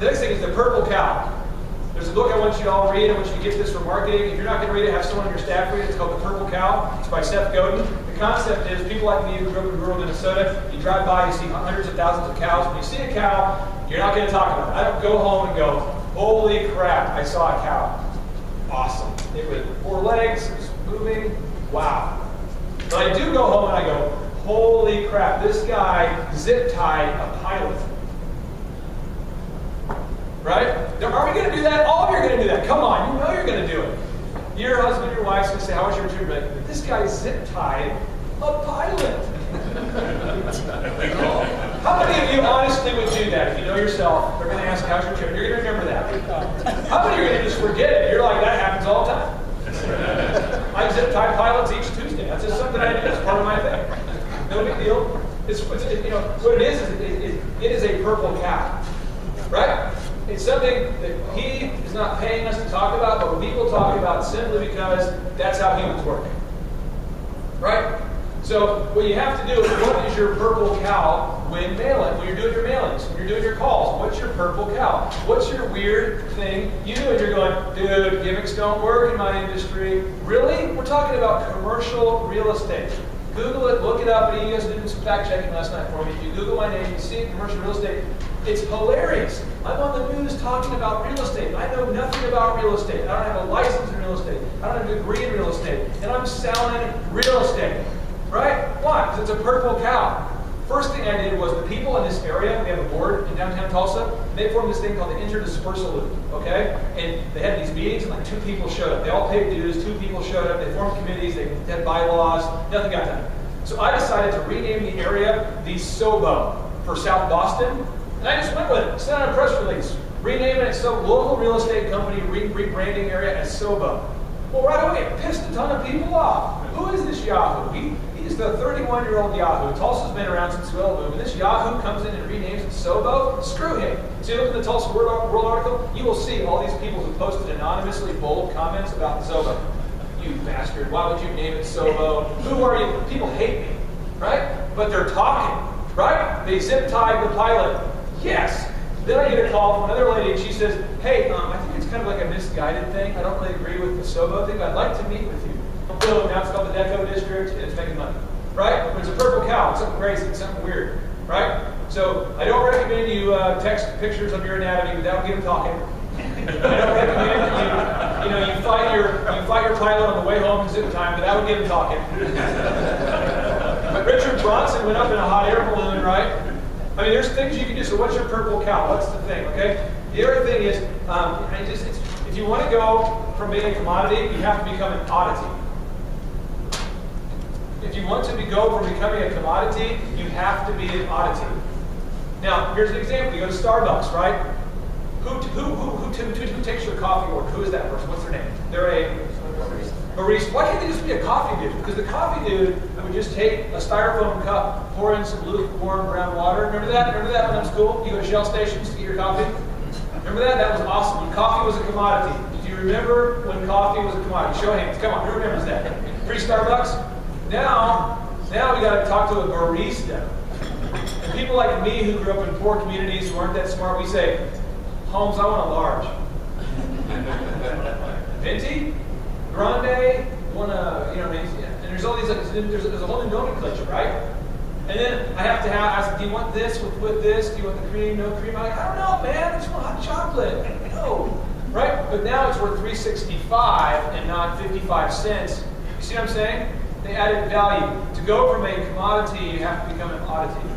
The next thing is the purple cow. There's a book I want you to all read. I want you to get this for marketing. If you're not going to read it, have someone on your staff read it. It's called The Purple Cow. It's by Seth Godin. The concept is people like me who grew up in rural Minnesota, you drive by, you see hundreds of thousands of cows. When you see a cow, you're not going to talk about it. I don't go home and go, holy crap, I saw a cow. Awesome. It was 4 legs, it was moving, wow. But I do go home and I go, holy crap, this guy zip-tied a pilot. Right? Are we going to do that? All of you are going to do that. Come on, you know you're going to do it. Your husband, your wife's going to say, how was your trip? Like, this guy zip-tied a pilot. How many of you honestly would do that? If you know yourself, they're going to ask, how's your trip? You're going to remember that. How many are going to just forget it? You're like, that happens all the time. I zip-tie pilots each Tuesday. That's just something I do. It's part of my thing. No big deal. It's what it is it is a purple cow. Right? It's something that he is not paying us to talk about, but people talk about simply because that's how humans work. Right? So what you have to do is, what is your purple cow when mailing? When you're doing your mailings, when you're doing your calls, what's your purple cow? What's your weird thing you do? And you're going, dude, gimmicks don't work in my industry. Really? We're talking about commercial real estate. Google it, look it up. And you guys did some fact checking last night for me. If you Google my name, you see commercial real estate. It's hilarious. I'm on the news talking about real estate. I know nothing about real estate. I don't have a license in real estate. I don't have a degree in real estate. And I'm selling real estate. Right? Why? Because it's a purple cow. First thing I did was the people in this area, we have a board in downtown Tulsa, they formed this thing called the interdispersal loop, okay? And they had these meetings and like 2 people showed up. They all paid dues, 2 people showed up, they formed committees, they had bylaws, nothing got done. So I decided to rename the area the SOBO for South Boston, and I just went with it. Sent out a press release, renaming it so local real estate company rebranding area as SOBO. Well, right away, it pissed a ton of people off. Who is this Yahoo? He's the 31-year-old Yahoo. Tulsa's been around since Whale Boom, and this Yahoo comes in and renames it SOBO. Screw him. So you look at the Tulsa World article, you will see all these people who posted anonymously bold comments about SOBO. You bastard, why would you name it SOBO? Who are you? People hate me, right? But they're talking, right? They zip-tied the pilot. Yes. Then I get a call from another lady, and she says, hey, I think it's kind of like a misguided thing. I don't really agree with the SOBO thing, but I'd like to meet with you. Boom, now it's called the Deco District, and it's making money. Right? But it's a purple cow. It's something crazy. It's something weird. Right? So I don't recommend you text pictures of your anatomy without getting talking. I don't recommend that you fight your pilot on the way home in zip time without getting talking. But Richard Bronson went up in a hot air balloon, right? I mean, there's things you can do. So what's your purple cow? What's the thing, okay? The other thing is, if you want to go from being a commodity, you have to become an oddity. If you want to go from becoming a commodity, you have to be an oddity. Now, here's an example. You go to Starbucks, right? Who takes your coffee order? Who is that person? What's their name? They're a barista. Why can't they just be a coffee dude? Because the coffee dude would just take a styrofoam cup, pour in some lukewarm brown water. Remember that? Remember that when I was cool? You go to Shell stations to get your coffee? Remember that? That was awesome. When coffee was a commodity. Do you remember when coffee was a commodity? Show of hands. Come on. Who remembers that? Free Starbucks? Now we got to talk to a barista. And people like me who grew up in poor communities who aren't that smart, we say, Holmes, I want a large. Venti? Grande? Want a, and there's all these, there's a whole new nomenclature, right? And then I have to ask, do you want this with this? Do you want the cream, no cream? I'm like, I don't know, man. I just want hot chocolate. No. Right? But now it's worth $3.65 and not 55 cents. You see what I'm saying? They added value. To go from a commodity, you have to become an oddity.